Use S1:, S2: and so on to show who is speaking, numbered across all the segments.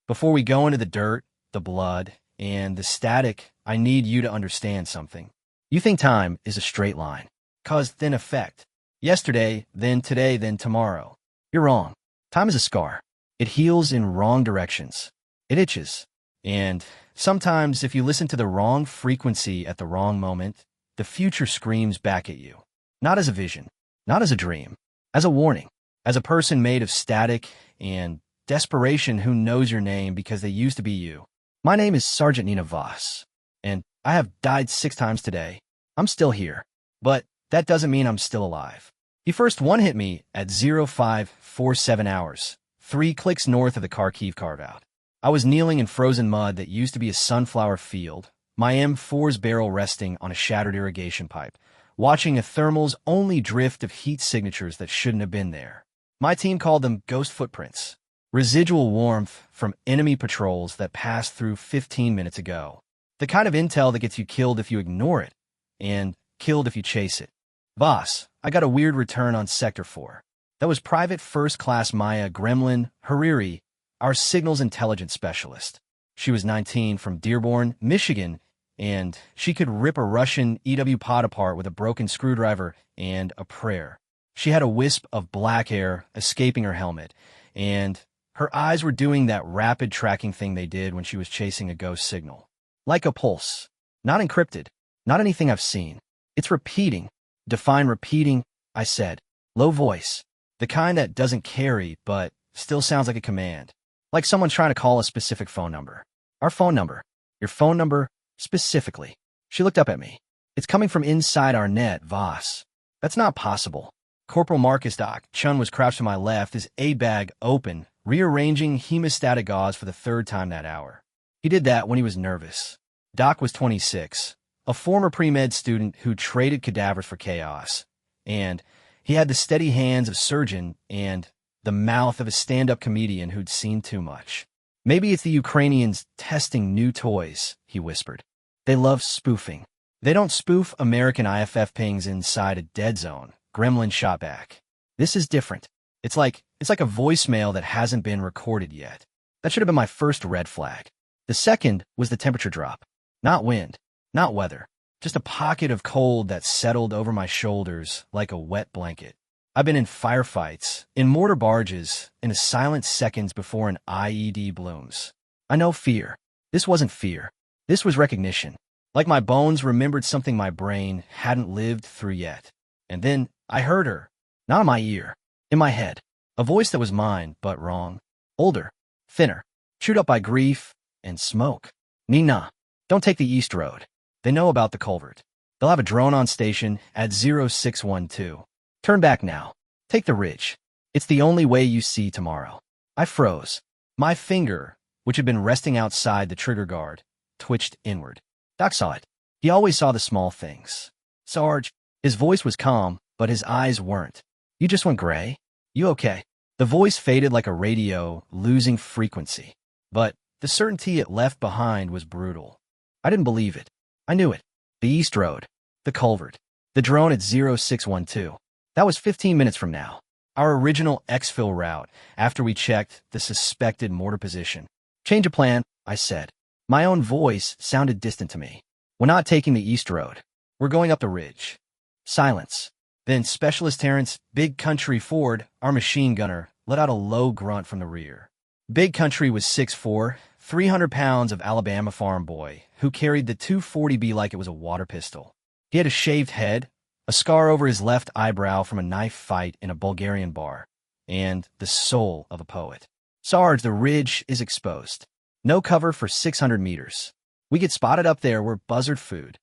S1: Before we go into the dirt, the blood, and the static, I need you to understand something. You think time is a straight line. Cause, then effect. Yesterday, then today, then tomorrow. You're wrong. Time is a scar. It heals in wrong directions. It itches. And sometimes, if you listen to the wrong frequency at the wrong moment, the future screams back at you. Not as a vision, not as a dream, as a warning, as a person made of static and desperation who knows your name because they used to be you. My name is Sergeant Nina Voss, and I have died 6 times today. I'm still here, but that doesn't mean I'm still alive. He first one-hit me at 0547 hours, 3 clicks north of the Kharkiv carve-out. I was kneeling in frozen mud that used to be a sunflower field, my M4's barrel resting on a shattered irrigation pipe, watching a thermal's only drift of heat signatures that shouldn't have been there. My team called them ghost footprints, residual warmth from enemy patrols that passed through 15 minutes ago. The kind of intel that gets you killed if you ignore it, and killed if you chase it. Boss, I got a weird return on Sector 4. That was Private First Class Maya Gremlin Hariri, our signals intelligence specialist. She was 19 from Dearborn, Michigan, and she could rip a Russian EW pod apart with a broken screwdriver and a prayer. She had a wisp of black hair escaping her helmet, and her eyes were doing that rapid tracking thing they did when she was chasing a ghost signal. Like a pulse. Not encrypted. Not anything I've seen. It's repeating. Define repeating, I said. Low voice. The kind that doesn't carry, but still sounds like a command. Like someone trying to call a specific phone number. Our phone number. Your phone number, specifically. She looked up at me. It's coming from inside our net, Voss. That's not possible. Corporal Marcus Doc Chun was crouched to my left, his A-bag open, rearranging hemostatic gauze for the 3rd time that hour. He did that when he was nervous. Doc was 26, a former pre-med student who traded cadavers for chaos, and he had the steady hands of surgeon and the mouth of a stand-up comedian who'd seen too much. Maybe it's the Ukrainians testing new toys, he whispered. They love spoofing. They don't spoof American IFF pings inside a dead zone, Gremlin shot back. This is different. It's like a voicemail that hasn't been recorded yet. That should have been my first red flag. The second was the temperature drop. Not wind, not weather, just a pocket of cold that settled over my shoulders like a wet blanket. I've been in firefights, in mortar barges, in the silent seconds before an IED blooms. I know fear. This wasn't fear. This was recognition. Like my bones remembered something my brain hadn't lived through yet. And then I heard her. Not in my ear. In my head. A voice that was mine, but wrong. Older. Thinner. Chewed up by grief and smoke. Nina, don't take the East Road. They know about the culvert. They'll have a drone on station at 0612. Turn back now. Take the ridge. It's the only way you see tomorrow. I froze. My finger, which had been resting outside the trigger guard, twitched inward. Doc saw it. He always saw the small things. Sarge. His voice was calm, but his eyes weren't. You just went gray? You okay? The voice faded like a radio, losing frequency. But the certainty it left behind was brutal. I didn't believe it. I knew it. The East Road. The culvert. The drone at 0612. That was 15 minutes from now. Our original exfil route, after we checked the suspected mortar position. Change of plan, I said. My own voice sounded distant to me. We're not taking the East Road. We're going up the ridge. Silence. Then Specialist Terrence Big Country Ford, our machine gunner, let out a low grunt from the rear. Big Country was 6'4", 300 pounds of Alabama farm boy who carried the 240B like it was a water pistol. He had a shaved head, a scar over his left eyebrow from a knife fight in a Bulgarian bar, and the soul of a poet. Sarge, the ridge is exposed. No cover for 600 meters. We get spotted up there, we're buzzard food.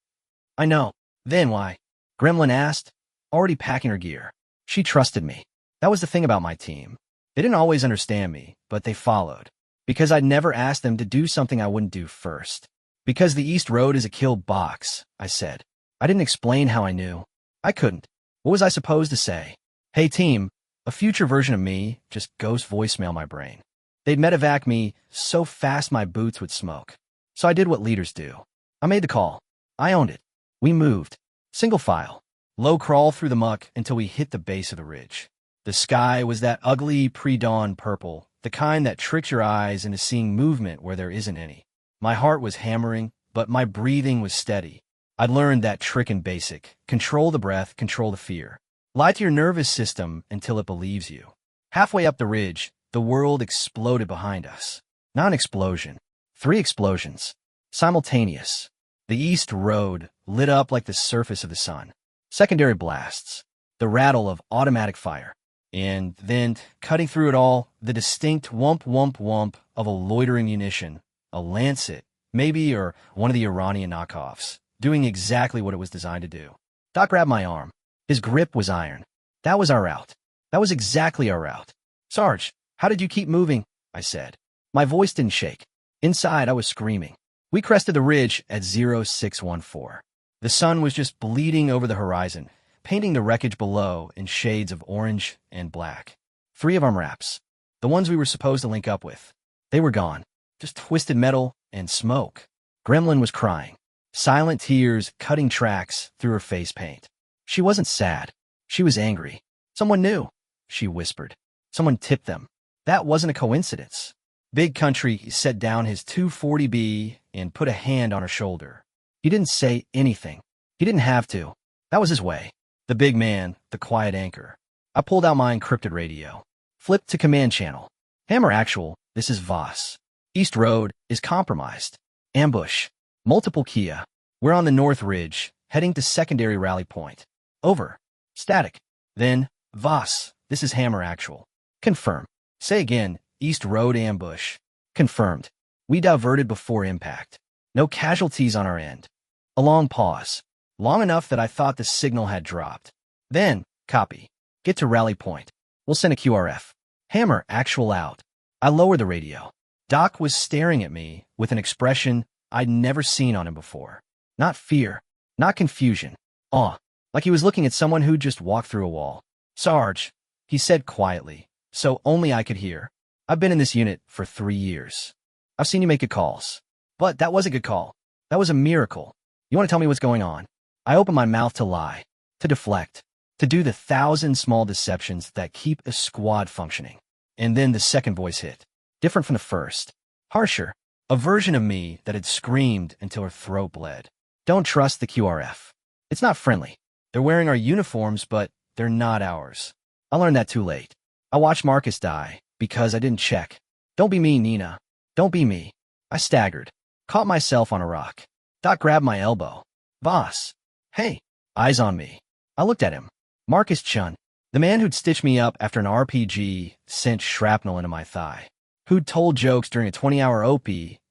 S1: I know. Then why? Gremlin asked, already packing her gear. She trusted me. That was the thing about my team. They didn't always understand me, but they followed. Because I'd never asked them to do something I wouldn't do first. Because the East Road is a kill box, I said. I didn't explain how I knew. I couldn't. What was I supposed to say? Hey team, a future version of me just ghost voicemail my brain. They'd medevac me so fast my boots would smoke. So I did what leaders do. I made the call. I owned it. We moved. Single file. Low crawl through the muck until we hit the base of the ridge. The sky was that ugly pre-dawn purple, the kind that tricks your eyes into seeing movement where there isn't any. My heart was hammering, but my breathing was steady. I'd learned that trick in basic. Control the breath, control the fear. Lie to your nervous system until it believes you. Halfway up the ridge, the world exploded behind us. Not an explosion. 3 explosions. Simultaneous. The east road lit up like the surface of the sun. Secondary blasts. The rattle of automatic fire. And then, cutting through it all, the distinct whump whump whump of a loitering munition. A Lancet, maybe, or one of the Iranian knockoffs, doing exactly what it was designed to do. Doc grabbed my arm. His grip was iron. That was our route. That was exactly our route. Sarge, how did you keep moving? I said. My voice didn't shake. Inside, I was screaming. We crested the ridge at 0614. The sun was just bleeding over the horizon, painting the wreckage below in shades of orange and black. 3 of our MRAPs, the ones we were supposed to link up with, they were gone. Just twisted metal and smoke. Gremlin was crying. Silent tears cutting tracks through her face paint. She wasn't sad. She was angry. Someone knew, she whispered. Someone tipped them. That wasn't a coincidence. Big Country set down his 240B and put a hand on her shoulder. He didn't say anything. He didn't have to. That was his way. The big man, the quiet anchor. I pulled out my encrypted radio. Flipped to command channel. Hammer Actual, this is Voss. East Road is compromised. Ambush. Multiple Kia. We're on the North Ridge, heading to secondary rally point. Over. Static. Then, Voss, this is Hammer Actual. Confirm. Say again, East Road ambush. Confirmed. We diverted before impact. No casualties on our end. A long pause. Long enough that I thought the signal had dropped. Then, copy. Get to rally point. We'll send a QRF. Hammer Actual out. I lowered the radio. Doc was staring at me with an expression I'd never seen on him before. Not fear. Not confusion. Awe. Like he was looking at someone who'd just walked through a wall. Sarge, he said quietly, so only I could hear. I've been in this unit for 3 years. I've seen you make good calls. But that was a good call. That was a miracle. You want to tell me what's going on? I opened my mouth to lie, to deflect, to do the 1,000 small deceptions that keep a squad functioning. And then the second voice hit. Different from the first. Harsher. A version of me that had screamed until her throat bled. Don't trust the QRF. It's not friendly. They're wearing our uniforms, but they're not ours. I learned that too late. I watched Marcus die because I didn't check. Don't be me, Nina. Don't be me. I staggered. Caught myself on a rock. Doc grabbed my elbow. Boss. Hey. Eyes on me. I looked at him. Marcus Chun. The man who'd stitched me up after an RPG sent shrapnel into my thigh. Who'd told jokes during a 20-hour OP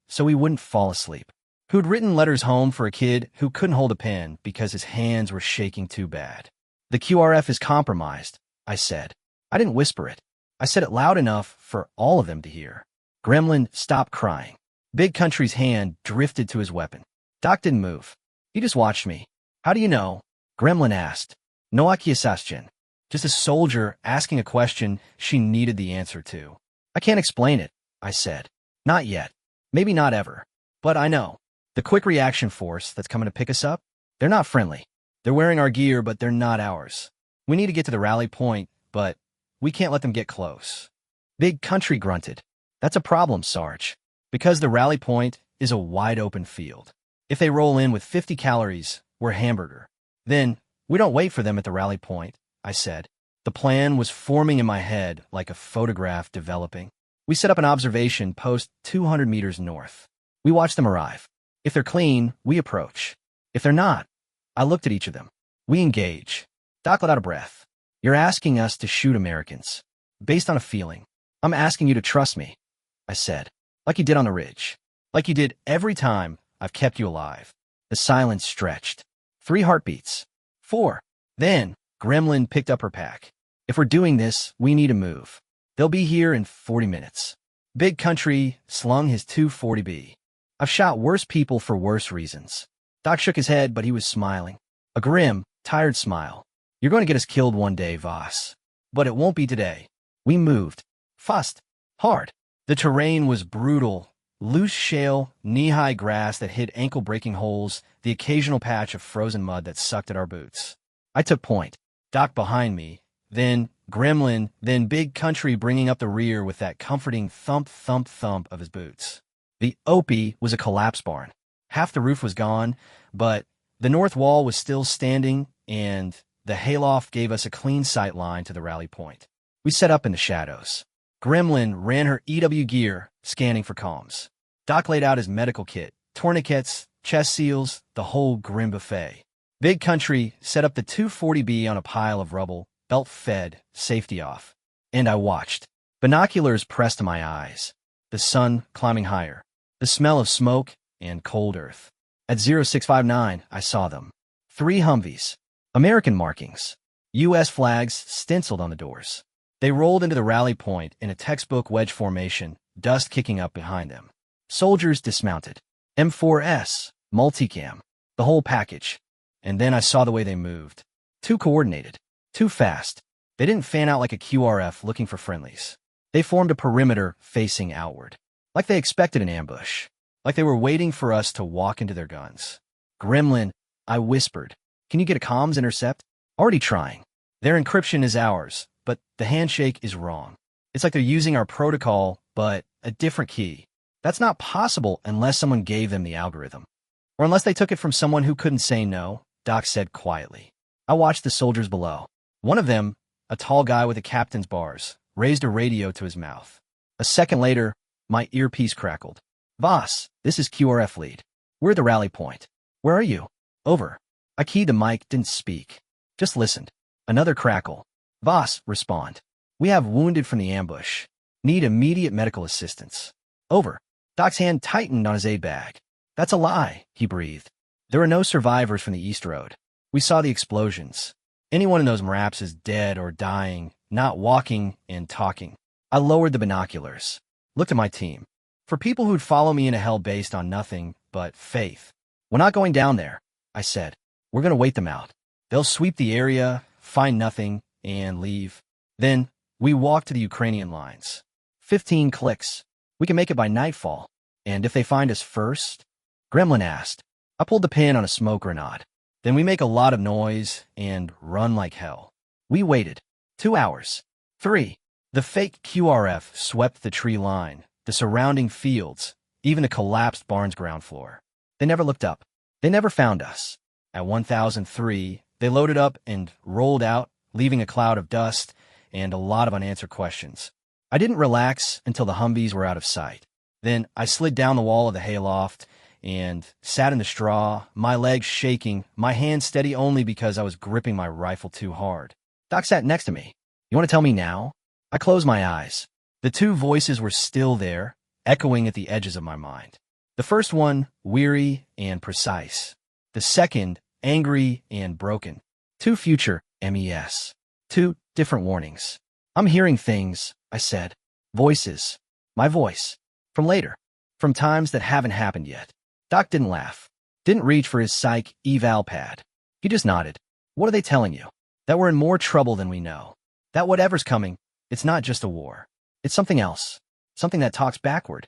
S1: so he wouldn't fall asleep. Who'd written letters home for a kid who couldn't hold a pen because his hands were shaking too bad. The QRF is compromised, I said. I didn't whisper it. I said it loud enough for all of them to hear. Gremlin stopped crying. Big Country's hand drifted to his weapon. Doc didn't move. He just watched me. How do you know? Gremlin asked. No Akiyasasjin. Just a soldier asking a question she needed the answer to. I can't explain it, I said. Not yet. Maybe not ever. But I know. The quick reaction force that's coming to pick us up, they're not friendly. They're wearing our gear, but they're not ours. We need to get to the rally point, but we can't let them get close. Big Country grunted. That's a problem, Sarge. Because the rally point is a wide-open field. If they roll in with 50 calories, we're hamburger. Then, we don't wait for them at the rally point, I said. The plan was forming in my head like a photograph developing. We set up an observation post 200 meters north. We watch them arrive. If they're clean, we approach. If they're not, I looked at each of them. We engage. Doc let out a breath. You're asking us to shoot Americans. Based on a feeling. I'm asking you to trust me, I said. Like you did on the ridge. Like you did every time I've kept you alive. The silence stretched. 3 heartbeats. 4. Then, Gremlin picked up her pack. If we're doing this, we need to move. They'll be here in 40 minutes. Big Country slung his 240B. I've shot worse people for worse reasons. Doc shook his head, but he was smiling. A grim, tired smile. You're going to get us killed one day, Voss. But it won't be today. We moved. Fast. Hard. The terrain was brutal. Loose shale, knee-high grass that hid ankle-breaking holes, the occasional patch of frozen mud that sucked at our boots. I took point. Doc behind me, then gremlin, then big country bringing up the rear with that comforting thump, thump, thump of his boots. The Opie was a collapse barn. Half the roof was gone, but the north wall was still standing, and the hayloft gave us a clean sight line to the rally point. We set up in the shadows. Gremlin ran her EW gear, scanning for comms. Doc laid out his medical kit, tourniquets, chest seals, the whole grim buffet. Big Country set up the 240B on a pile of rubble, belt fed, safety off. And I watched. Binoculars pressed to my eyes. The sun climbing higher. The smell of smoke and cold earth. At 0659, I saw them. 3 Humvees. American markings. U.S. flags stenciled on the doors. They rolled into the rally point in a textbook wedge formation, dust kicking up behind them. Soldiers dismounted. M4S, multicam, the whole package. And then I saw the way they moved. Too coordinated. Too fast. They didn't fan out like a QRF looking for friendlies. They formed a perimeter facing outward. Like they expected an ambush. Like they were waiting for us to walk into their guns. Gremlin, I whispered. Can you get a comms intercept? Already trying. Their encryption is ours, but the handshake is wrong. It's like they're using our protocol, but a different key. That's not possible unless someone gave them the algorithm. Or unless they took it from someone who couldn't say no, Doc said quietly. I watched the soldiers below. One of them, a tall guy with a captain's bars, raised a radio to his mouth. A second later, my earpiece crackled. Voss, this is QRF lead. We're at the rally point. Where are you? Over. I keyed the mic, didn't speak. Just listened. Another crackle. Voss, respond. We have wounded from the ambush. Need immediate medical assistance. Over. Doc's hand tightened on his aid bag. That's a lie, he breathed. There are no survivors from the East Road. We saw the explosions. Anyone in those MRAPs is dead or dying, not walking and talking. I lowered the binoculars. Looked at my team. For people who'd follow me in a hell based on nothing but faith. We're not going down there, I said. We're going to wait them out. They'll sweep the area, find nothing, and leave. Then we walk to the Ukrainian lines. 15 clicks. We can make it by nightfall. And if they find us first? Gremlin asked. I pulled the pin on a smoke grenade. Then we make a lot of noise and run like hell. We waited. 2 hours. 3. The fake QRF swept the tree line, the surrounding fields, even the collapsed barn's ground floor. They never looked up. They never found us. At 1003, they loaded up and rolled out, leaving a cloud of dust and a lot of unanswered questions. I didn't relax until the Humvees were out of sight. Then I slid down the wall of the hayloft and sat in the straw, my legs shaking, my hands steady only because I was gripping my rifle too hard. Doc sat next to me. You want to tell me now? I closed my eyes. The 2 voices were still there, echoing at the edges of my mind. The first one, weary and precise. The second, angry and broken. 2 future MES. 2 different warnings. I'm hearing things, I said. Voices. My voice. From later. From times that haven't happened yet. Doc didn't laugh. Didn't reach for his psych eval pad. He just nodded. What are they telling you? That we're in more trouble than we know. That whatever's coming, it's not just a war. It's something else. Something that talks backward.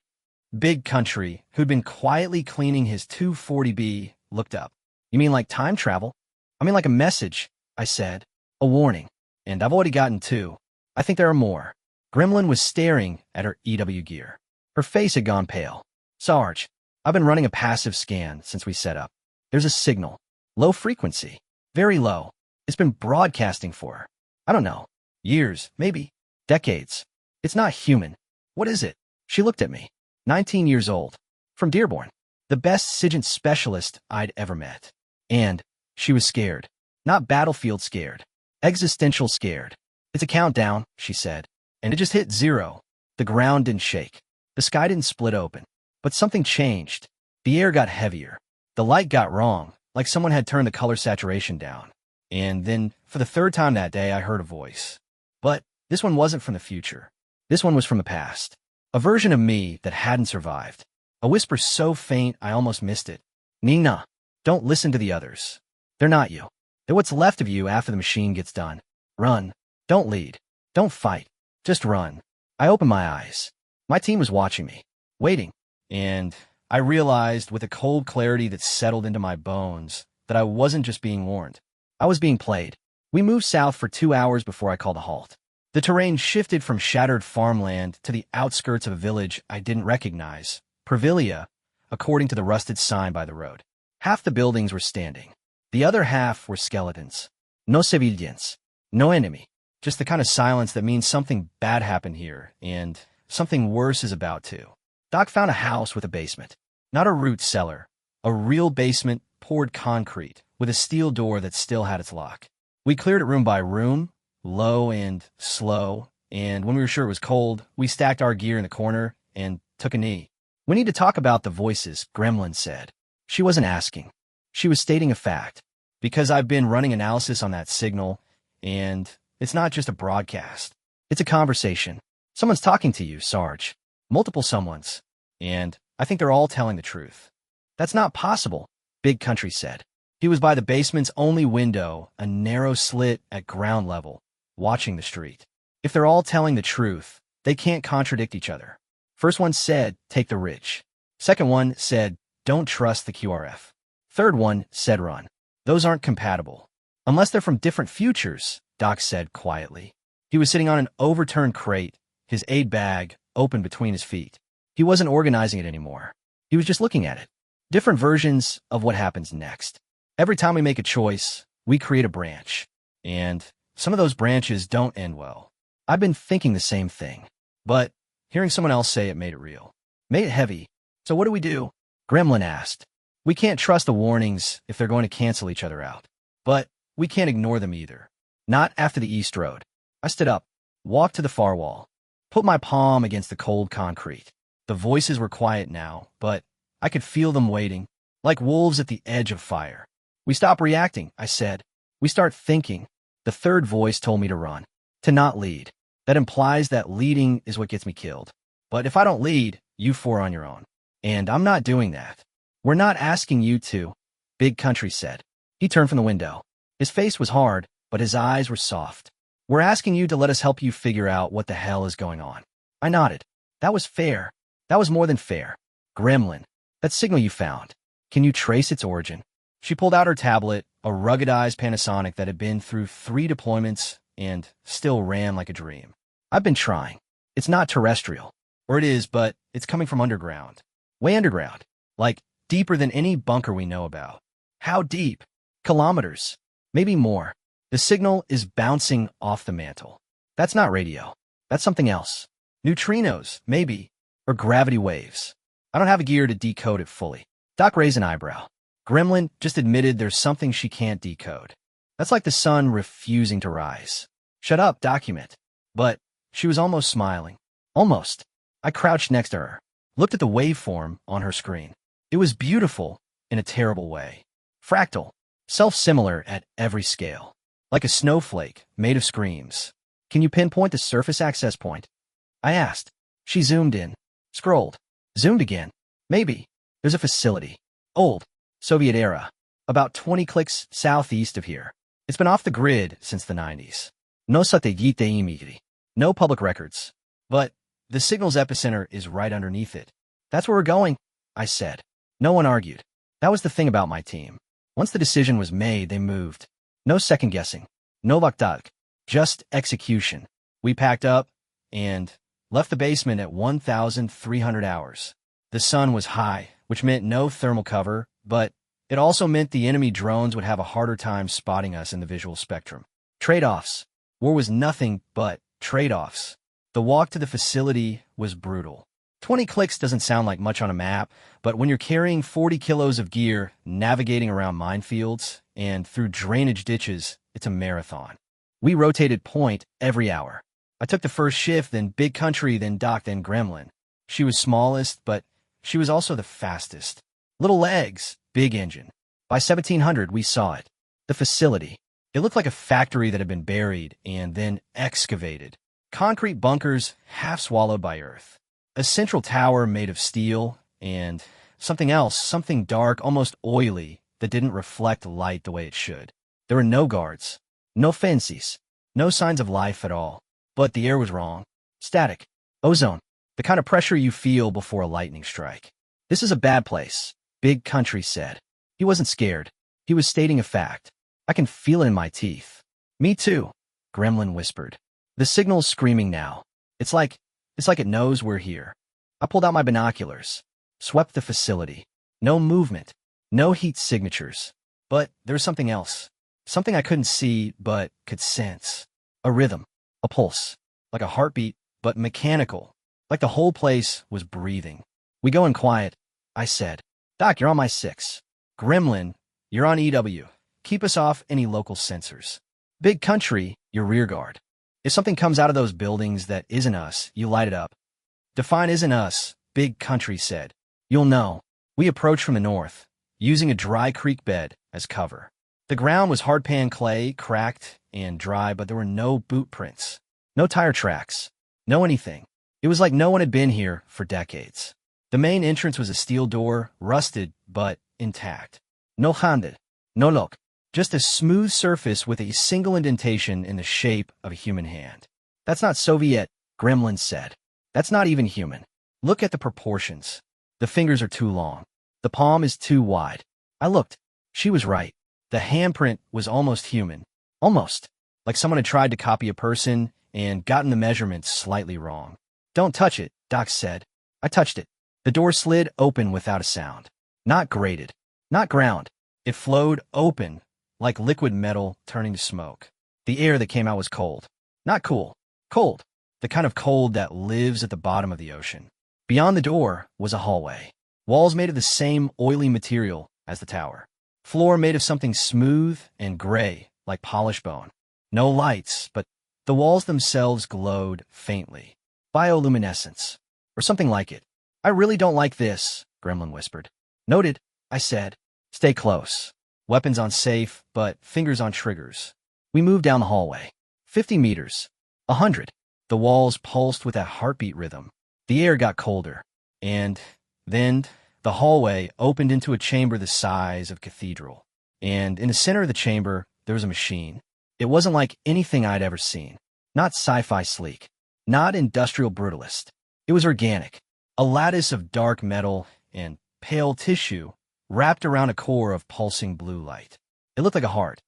S1: Big Country, who'd been quietly cleaning his 240B, looked up. You mean like time travel? I mean like a message, I said. A warning. And I've already gotten 2. I think there are more. Gremlin was staring at her EW gear. Her face had gone pale. Sarge, I've been running a passive scan since we set up. There's a signal. Low frequency. Very low. It's been broadcasting for, I don't know, years, maybe decades. It's not human. What is it? She looked at me. 19 years old. From Dearborn. The best SIGINT specialist I'd ever met. And she was scared. Not battlefield scared. Existential scared. It's a countdown, she said. And it just hit 0. The ground didn't shake. The sky didn't split open. But something changed. The air got heavier. The light got wrong, like someone had turned the color saturation down. And then, for the 3rd time that day, I heard a voice. But this one wasn't from the future. This one was from the past. A version of me that hadn't survived. A whisper so faint I almost missed it. Nina, don't listen to the others. They're not you. They're what's left of you after the machine gets done. Run. Don't lead. Don't fight. Just run. I opened my eyes. My team was watching me. Waiting. And I realized with a cold clarity that settled into my bones that I wasn't just being warned. I was being played. We moved south for 2 hours before I called a halt. The terrain shifted from shattered farmland to the outskirts of a village I didn't recognize, Pervilia, according to the rusted sign by the road. Half the buildings were standing. The other half were skeletons. No civilians. No enemy. Just the kind of silence that means something bad happened here, and something worse is about to. Doc found a house with a basement. Not a root cellar. A real basement, poured concrete, with a steel door that still had its lock. We cleared it room by room, low and slow, and when we were sure it was cold, we stacked our gear in the corner and took a knee. We need to talk about the voices, Gremlin said. She wasn't asking. She was stating a fact. Because I've been running analysis on that signal, and it's not just a broadcast. It's a conversation. Someone's talking to you, Sarge. Multiple someones. And I think they're all telling the truth. That's not possible, Big Country said. He was by the basement's only window, a narrow slit at ground level, watching the street. If they're all telling the truth, they can't contradict each other. First one said, take the ridge. Second one said, don't trust the QRF. Third one said, run. Those aren't compatible. Unless they're from different futures, Doc said quietly. He was sitting on an overturned crate, his aid bag open between his feet. He wasn't organizing it anymore. He was just looking at it. Different versions of what happens next. Every time we make a choice, we create a branch. And some of those branches don't end well. I've been thinking the same thing. But hearing someone else say it made it real. Made it heavy. So what do? Gremlin asked. We can't trust the warnings if they're going to cancel each other out. But we can't ignore them either. Not after the East Road. I stood up, walked to the far wall, put my palm against the cold concrete. The voices were quiet now, but I could feel them waiting, like wolves at the edge of fire. We stop reacting, I said. We start thinking. The third voice told me to run, to not lead. That implies that leading is what gets me killed. But if I don't lead, you four on your own. And I'm not doing that. We're not asking you to, Big Country said. He turned from the window. His face was hard, but his eyes were soft. We're asking you to let us help you figure out what the hell is going on. I nodded. That was fair. That was more than fair. Gremlin, that signal you found. Can you trace its origin? She pulled out her tablet, a ruggedized Panasonic that had been through 3 deployments and still ran like a dream. I've been trying. It's not terrestrial. Or it is, but it's coming from underground. Way underground. Like, deeper than any bunker we know about. How deep? Kilometers. Maybe more. The signal is bouncing off the mantle. That's not radio. That's something else. Neutrinos, maybe. Or gravity waves. I don't have a gear to decode it fully. Doc raised an eyebrow. Gremlin just admitted there's something she can't decode. That's like the sun refusing to rise. Shut up, document. But she was almost smiling. Almost. I crouched next to her. Looked at the waveform on her screen. It was beautiful in a terrible way. Fractal. Self-similar at every scale. Like a snowflake made of screams. Can you pinpoint the surface access point? I asked. She zoomed in. Scrolled. Zoomed again. Maybe. There's a facility. Old. Soviet era. About 20 clicks southeast of here. It's been off the grid since the 90s. No satellite imagery. No public records. But the signal's epicenter is right underneath it. That's where we're going, I said. No one argued. That was the thing about my team. Once the decision was made, they moved. No second guessing. No vakdak. Just execution. We packed up and left the basement at 1,300 hours. The sun was high, which meant no thermal cover, but it also meant the enemy drones would have a harder time spotting us in the visual spectrum. Trade-offs. War was nothing but trade-offs. The walk to the facility was brutal. 20 clicks doesn't sound like much on a map, but when you're carrying 40 kilos of gear, navigating around minefields, and through drainage ditches, it's a marathon. We rotated point every hour. I took the first shift, then Big Country, then Doc, then Gremlin. She was smallest, but she was also the fastest. Little legs, big engine. By 1700, we saw it. The facility. It looked like a factory that had been buried and then excavated. Concrete bunkers half swallowed by earth. A central tower made of steel, and something else, something dark, almost oily, that didn't reflect light the way it should. There were no guards, no fences, no signs of life at all. But the air was wrong. Static. Ozone. The kind of pressure you feel before a lightning strike. This is a bad place, Big Country said. He wasn't scared. He was stating a fact. I can feel it in my teeth. Me too, Gremlin whispered. The signal's screaming now. It's like, it's like it knows we're here. I pulled out my binoculars, swept the facility. No movement, no heat signatures. But there's something else. Something I couldn't see, but could sense. A rhythm, a pulse, like a heartbeat, but mechanical. Like the whole place was breathing. We go in quiet, I said. Doc, you're on my 6. Gremlin, you're on EW. Keep us off any local sensors. Big country, your rear guard. If something comes out of those buildings that isn't us, you light it up. Define isn't us, Big Country said. You'll know. We approached from the north, using a dry creek bed as cover. The ground was hard-pan clay, cracked and dry, but there were no boot prints, no tire tracks, no anything. It was like no one had been here for decades. The main entrance was a steel door, rusted but intact. No handed, no look, just a smooth surface with a single indentation in the shape of a human hand. That's not Soviet, Gremlin said. That's not even human. Look at the proportions. The fingers are too long. The palm is too wide. I looked. She was right. The handprint was almost human. Almost. Like someone had tried to copy a person and gotten the measurements slightly wrong. Don't touch it, Doc said. I touched it. The door slid open without a sound. Not grated. Not ground. It flowed open, like liquid metal turning to smoke. The air that came out was cold. Not cool. Cold. The kind of cold that lives at the bottom of the ocean. Beyond the door was a hallway. Walls made of the same oily material as the tower. Floor made of something smooth and gray, like polished bone. No lights, but the walls themselves glowed faintly. Bioluminescence, or something like it. I really don't like this, Gremlin whispered. Noted, I said. Stay close. Weapons on safe, but fingers on triggers. We moved down the hallway. 50 meters. 100. The walls pulsed with that heartbeat rhythm. The air got colder. And then the hallway opened into a chamber the size of a cathedral. And in the center of the chamber, there was a machine. It wasn't like anything I'd ever seen. Not sci-fi sleek. Not industrial brutalist. It was organic. A lattice of dark metal and pale tissue wrapped around a core of pulsing blue light. It looked like a heart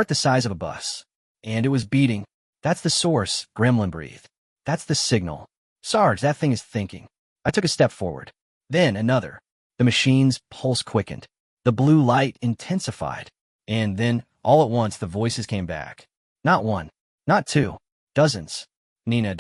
S1: the size of a bus. And it was beating. That's the source, Gremlin breathed. That's the signal. Sarge, that thing is thinking. I took a step forward. Then another. The machine's pulse quickened. The blue light intensified. And then, all at once, the voices came back. Not one. Not two. Dozens. Nina,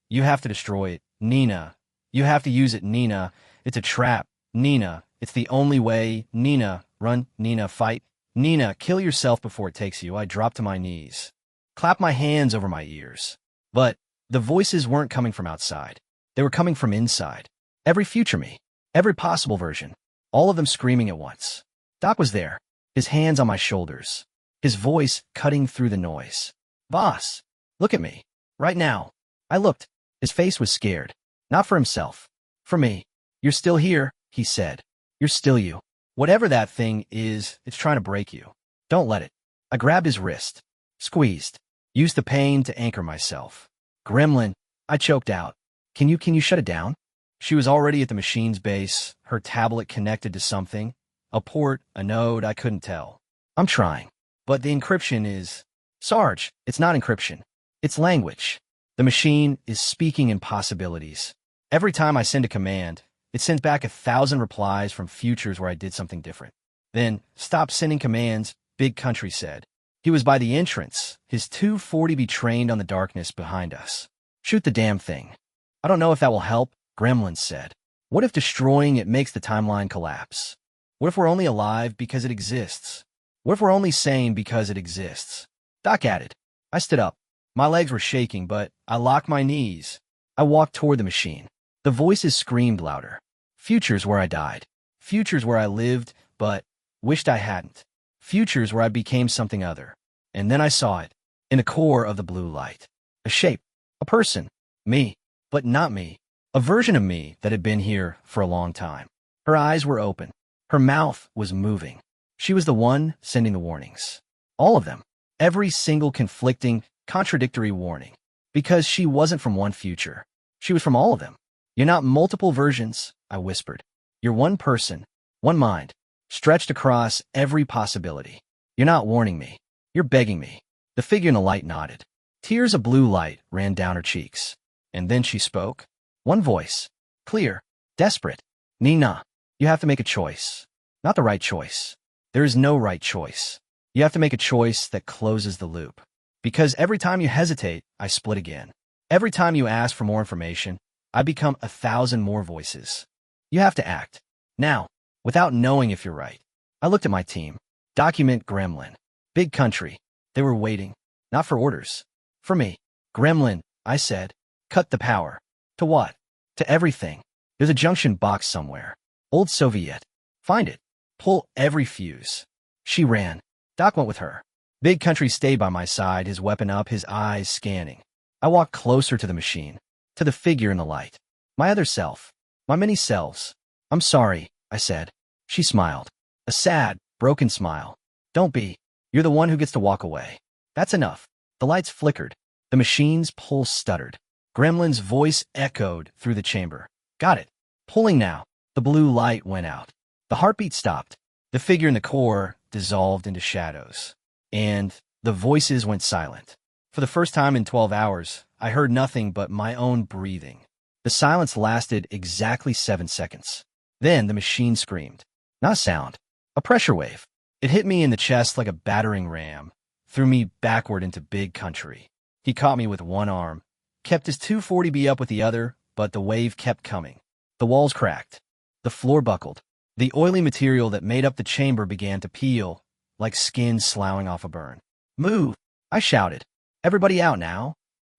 S1: you have to destroy it. Nina, you have to use it. Nina, it's a trap. Nina, it's the only way. Nina, run. Nina, fight. Nina, kill yourself before it takes you. I dropped to my knees. Clapped my hands over my ears. But the voices weren't coming from outside. They were coming from inside. Every future me. Every possible version. All of them screaming at once. Doc was there. His hands on my shoulders. His voice cutting through the noise. Boss, look at me. Right now. I looked. His face was scared. Not for himself. For me. You're still here, he said. You're still you. Whatever that thing is, it's trying to break you. Don't let it. I grabbed his wrist. Squeezed. Used the pain to anchor myself. Gremlin, I choked out. Can you shut it down? She was already at the machine's base, her tablet connected to something. A port, a node, I couldn't tell. I'm trying. But the encryption is... Sarge, it's not encryption. It's language. The machine is speaking in possibilities. Every time I send a command, it sends back 1,000 replies from futures where I did something different. Then, stop sending commands, Big Country said. He was by the entrance, his 240 be trained on the darkness behind us. Shoot the damn thing. I don't know if that will help, Gremlin said. What if destroying it makes the timeline collapse? What if we're only alive because it exists? What if we're only sane because it exists? Doc added. I stood up. My legs were shaking, but I locked my knees. I walked toward the machine. The voices screamed louder. Futures where I died. Futures where I lived, but wished I hadn't. Futures where I became something other. And then I saw it, in the core of the blue light. A shape. A person. Me. But not me. A version of me that had been here for a long time. Her eyes were open. Her mouth was moving. She was the one sending the warnings. All of them. Every single conflicting, contradictory warning. Because she wasn't from one future. She was from all of them. You're not multiple versions, I whispered. You're one person, one mind, stretched across every possibility. You're not warning me. You're begging me. The figure in the light nodded. Tears of blue light ran down her cheeks. And then she spoke. One voice. Clear. Desperate. Nina, you have to make a choice. Not the right choice. There is no right choice. You have to make a choice that closes the loop. Because every time you hesitate, I split again. Every time you ask for more information, I become 1,000 more voices. You have to act. Now, without knowing if you're right. I looked at my team. Document Gremlin. Big country. They were waiting. Not for orders. For me. Gremlin, I said. Cut the power. To what? To everything. There's a junction box somewhere. Old Soviet. Find it. Pull every fuse. She ran. Doc went with her. Big country stayed by my side, his weapon up, his eyes scanning. I walked closer to the machine. To the figure in the light. My other self. My many selves. I'm sorry, I said. She smiled. A sad, broken smile. Don't be. You're the one who gets to walk away. That's enough. The lights flickered. The machine's pulse stuttered. Gremlin's voice echoed through the chamber. Got it. Pulling now. The blue light went out. The heartbeat stopped. The figure in the core dissolved into shadows. And the voices went silent. For the first time in 12 hours, I heard nothing but my own breathing. The silence lasted exactly 7 seconds. Then the machine screamed. Not a sound. A pressure wave. It hit me in the chest like a battering ram, threw me backward into big country. He caught me with one arm, kept his 240B up with the other, but the wave kept coming. The walls cracked. The floor buckled. The oily material that made up the chamber began to peel, like skin sloughing off a burn. Move! I shouted. Everybody out now.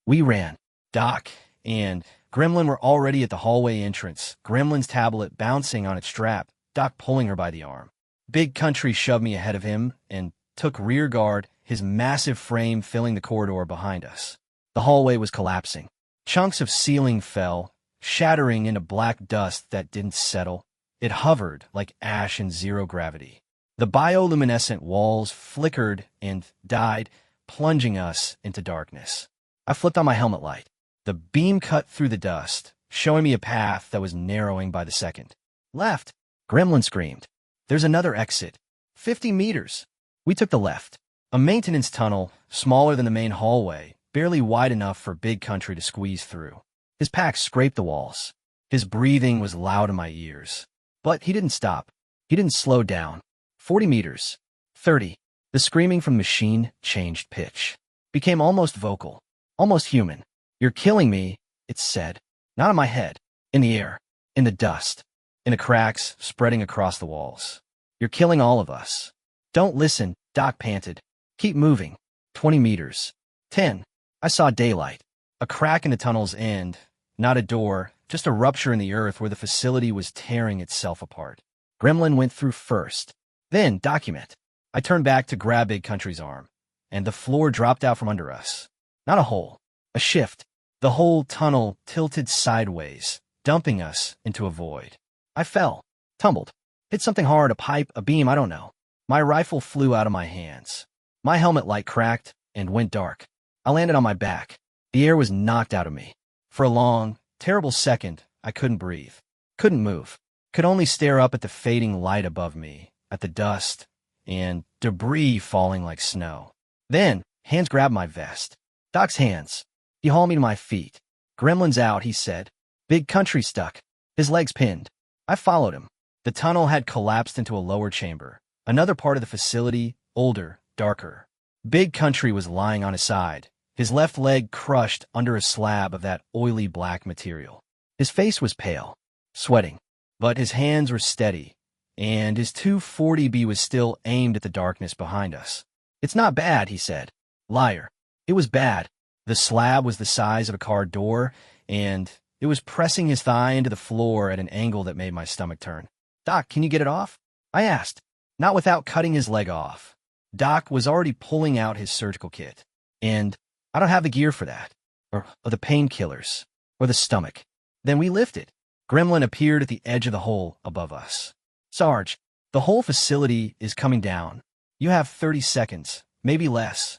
S1: We ran. Doc and Gremlin were already at the hallway entrance, Gremlin's tablet bouncing on its strap, Doc pulling her by the arm. Big country shoved me ahead of him and took rear guard, his massive frame filling the corridor behind us. The hallway was collapsing. Chunks of ceiling fell, shattering into black dust that didn't settle. It hovered like ash in zero gravity. The bioluminescent walls flickered and died, plunging us into darkness. I flipped on my helmet light. The beam cut through the dust, showing me a path that was narrowing by the second. Left! Gremlin screamed. There's another exit. 50 meters. We took the left. A maintenance tunnel, smaller than the main hallway, barely wide enough for Big Country to squeeze through. His pack scraped the walls. His breathing was loud in my ears. But he didn't stop. He didn't slow down. 40 meters. 30. The screaming from the machine changed pitch. Became almost vocal. Almost human. You're killing me, it said. Not in my head. In the air. In the dust. In the cracks spreading across the walls. You're killing all of us. Don't listen, Doc panted. Keep moving. 20 meters. 10. I saw daylight. A crack in the tunnel's end. Not a door, just a rupture in the earth where the facility was tearing itself apart. Gremlin went through first. Then, document. I turned back to grab Big Country's arm, and the floor dropped out from under us. Not a hole. A shift. The whole tunnel tilted sideways, dumping us into a void. I fell. Tumbled. Hit something hard, a pipe, a beam, I don't know. My rifle flew out of my hands. My helmet light cracked and went dark. I landed on my back. The air was knocked out of me. For a long, terrible second, I couldn't breathe. Couldn't move. Could only stare up at the fading light above me, at the dust, and debris falling like snow. Then, hands grabbed my vest. Doc's hands. He hauled me to my feet. Gremlin's out, he said. Big Country stuck. His legs pinned. I followed him. The tunnel had collapsed into a lower chamber. Another part of the facility, older, darker. Big Country was lying on his side, his left leg crushed under a slab of that oily black material. His face was pale, sweating, but his hands were steady, and his 240B was still aimed at the darkness behind us. It's not bad, he said. Liar. It was bad. The slab was the size of a car door, and it was pressing his thigh into the floor at an angle that made my stomach turn. Doc, can you get it off? I asked. Not without cutting his leg off. Doc was already pulling out his surgical kit. And I don't have the gear for that. Or the painkillers. Or the stomach. Then we lifted. Gremlin appeared at the edge of the hole above us. Sarge, the whole facility is coming down. You have 30 seconds, maybe less.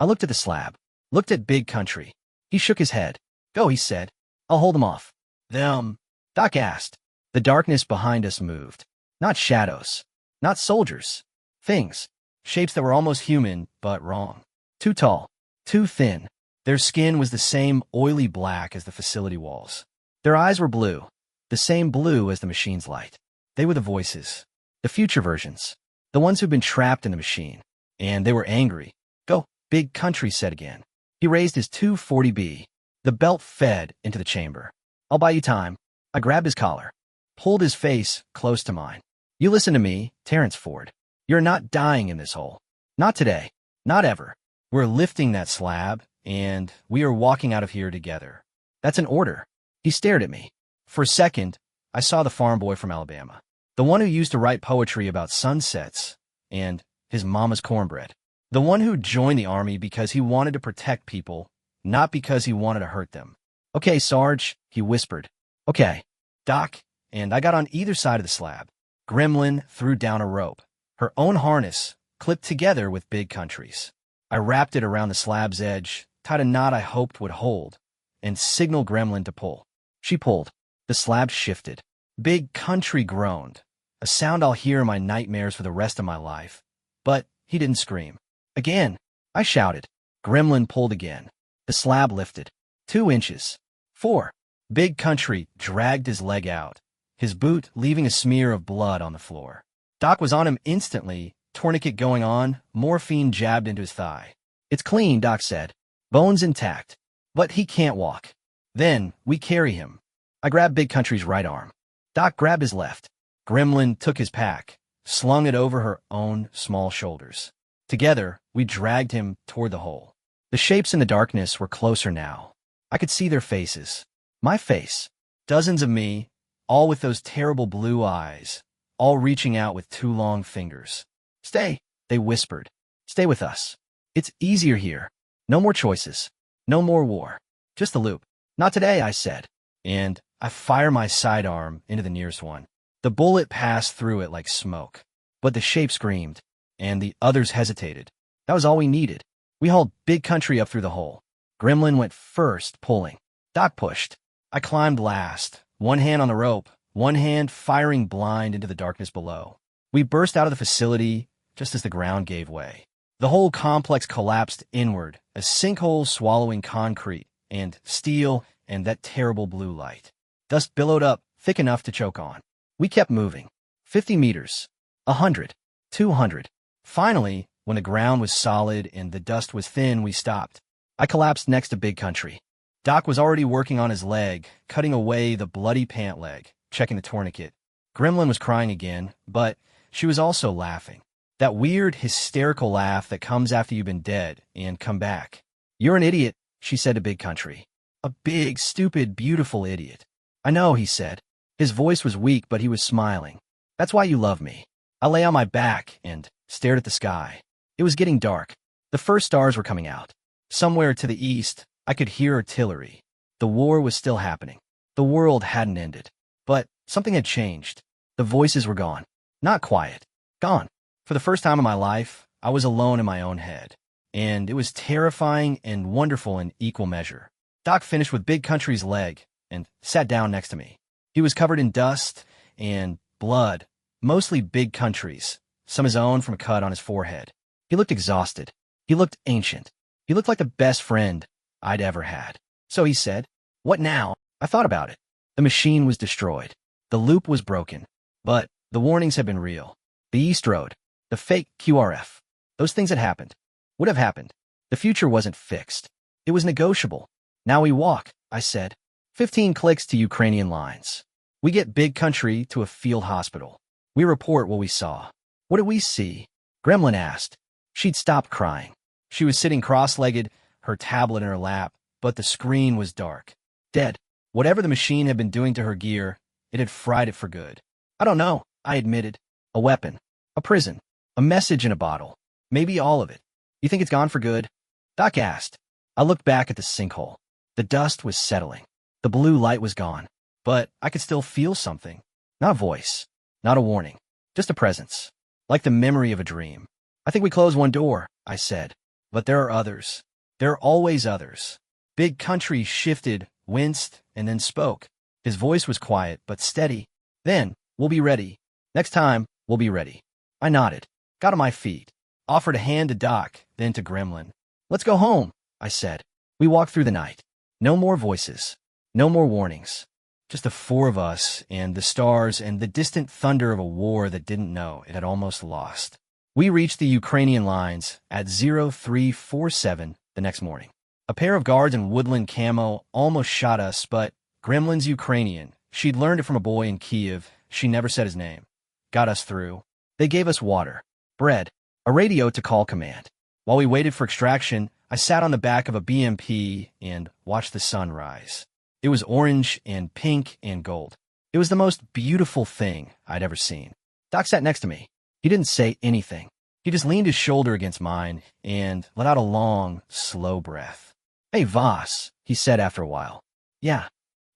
S1: I looked at the slab. Looked at Big Country. He shook his head. Go, he said. I'll hold them off. Them. Doc asked. The darkness behind us moved. Not shadows. Not soldiers. Things. Shapes that were almost human, but wrong. Too tall, too thin. Their skin was the same oily black as the facility walls. Their eyes were blue, the same blue as the machine's light. They were the voices, the future versions, the ones who'd been trapped in the machine. And they were angry. Go, Big Country said again. He raised his 240B. The belt fed into the chamber. I'll buy you time. I grabbed his collar, pulled his face close to mine. You listen to me, Terrence Ford. You're not dying in this hole. Not today. Not ever. We're lifting that slab, and we are walking out of here together. That's an order. He stared at me. For a second, I saw the farm boy from Alabama, the one who used to write poetry about sunsets and his mama's cornbread, the one who joined the army because he wanted to protect people, not because he wanted to hurt them. Okay, Sarge, he whispered. Okay, Doc, and I got on either side of the slab. Gremlin threw down a rope, her own harness, clipped together with Big Country's. I wrapped it around the slab's edge, tied a knot I hoped would hold, and signaled Gremlin to pull. She pulled. The slab shifted. Big Country groaned, a sound I'll hear in my nightmares for the rest of my life. But he didn't scream. Again, I shouted. Gremlin pulled again. The slab lifted. 2 inches. 4. Big Country dragged his leg out, his boot leaving a smear of blood on the floor. Doc was on him instantly, tourniquet going on, morphine jabbed into his thigh. It's clean, Doc said. Bones intact. But he can't walk. Then we carry him. I grabbed Big Country's right arm. Doc grabbed his left. Gremlin took his pack, slung it over her own small shoulders. Together, we dragged him toward the hole. The shapes in the darkness were closer now. I could see their faces. My face. Dozens of me, all with those terrible blue eyes, all reaching out with 2 long fingers. Stay, they whispered. Stay with us. It's easier here. No more choices. No more war. Just the loop. Not today, I said. And I fired my sidearm into the nearest one. The bullet passed through it like smoke. But the shape screamed, and the others hesitated. That was all we needed. We hauled Big Country up through the hole. Gremlin went first, pulling. Doc pushed. I climbed last, one hand on the rope, one hand firing blind into the darkness below. We burst out of the facility just as the ground gave way. The whole complex collapsed inward, a sinkhole swallowing concrete and steel and that terrible blue light. Dust billowed up, thick enough to choke on. We kept moving. 50 meters. 100. 200. Finally, when the ground was solid and the dust was thin, we stopped. I collapsed next to Big Country. Doc was already working on his leg, cutting away the bloody pant leg, checking the tourniquet. Gremlin was crying again, but she was also laughing. That weird, hysterical laugh that comes after you've been dead and come back. You're an idiot, she said to Big Country. A big, stupid, beautiful idiot. I know, he said. His voice was weak, but he was smiling. That's why you love me. I lay on my back and stared at the sky. It was getting dark. The first stars were coming out. Somewhere to the east, I could hear artillery. The war was still happening. The world hadn't ended. But something had changed. The voices were gone. Not quiet. Gone. For the first time in my life, I was alone in my own head. And it was terrifying and wonderful in equal measure. Doc finished with Big Country's leg and sat down next to me. He was covered in dust and blood, mostly Big Country's, some his own from a cut on his forehead. He looked exhausted. He looked ancient. He looked like the best friend I'd ever had. So he said, "What now?" I thought about it. The machine was destroyed. The loop was broken. But the warnings had been real. The East Road, the fake QRF, those things had happened, would have happened. The future wasn't fixed. It was negotiable. Now we walk, I said. 15 clicks to Ukrainian lines. We get Big Country to a field hospital. We report what we saw. What did we see? Gremlin asked. She'd stopped crying. She was sitting cross-legged, her tablet in her lap, but the screen was dark. Dead. Whatever the machine had been doing to her gear, it had fried it for good. I don't know, I admitted. A weapon. A prison. A message in a bottle. Maybe all of it. You think it's gone for good? Doc asked. I looked back at the sinkhole. The dust was settling. The blue light was gone. But I could still feel something. Not a voice. Not a warning. Just a presence. Like the memory of a dream. I think we closed one door, I said. But there are others. There are always others. Big Country shifted, winced, and then spoke. His voice was quiet, but steady. Then, we'll be ready. Next time, we'll be ready. I nodded, got on my feet, offered a hand to Doc, then to Gremlin. Let's go home, I said. We walked through the night. No more voices. No more warnings. Just the four of us and the stars and the distant thunder of a war that didn't know it had almost lost. We reached the Ukrainian lines at 0347 the next morning. A pair of guards in woodland camo almost shot us, but Gremlin's Ukrainian. She'd learned it from a boy in Kiev. She never said his name. Got us through. They gave us water, bread, a radio to call command. While we waited for extraction, I sat on the back of a BMP and watched the sun rise. It was orange and pink and gold. It was the most beautiful thing I'd ever seen. Doc sat next to me. He didn't say anything. He just leaned his shoulder against mine and let out a long, slow breath. Hey, Voss, he said after a while. Yeah,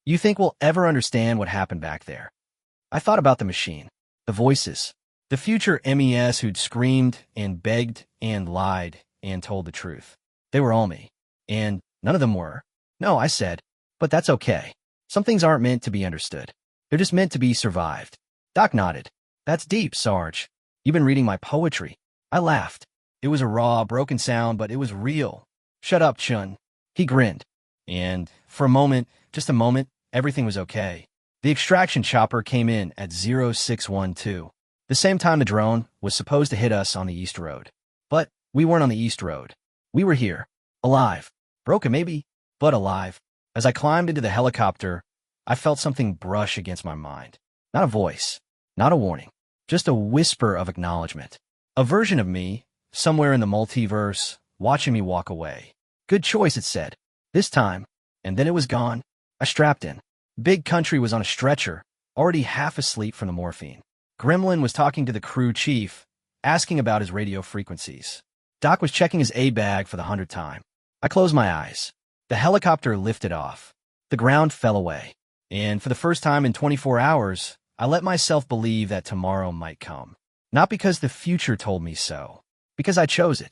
S1: you think we'll ever understand what happened back there? I thought about the machine, the voices, the future MES who'd screamed and begged and lied and told the truth. They were all me, and none of them were. No, I said, but that's okay. Some things aren't meant to be understood. They're just meant to be survived. Doc nodded. That's deep, Sarge. You've been reading my poetry. I laughed. It was a raw, broken sound, but it was real. Shut up, Chun. He grinned. And for a moment, just a moment, everything was okay. The extraction chopper came in at 0612, the same time the drone was supposed to hit us on the East Road. But we weren't on the East Road. We were here, alive, broken maybe, but alive. As I climbed into the helicopter, I felt something brush against my mind. Not a voice, not a warning, just a whisper of acknowledgement. A version of me, somewhere in the multiverse, watching me walk away. Good choice, it said. This time. And then it was gone. I strapped in. Big Country was on a stretcher, already half asleep from the morphine. Gremlin was talking to the crew chief, asking about his radio frequencies. Doc was checking his A-bag for the 100th time. I closed my eyes. The helicopter lifted off. The ground fell away. And for the first time in 24 hours, I let myself believe that tomorrow might come. Not because the future told me so, because I chose it.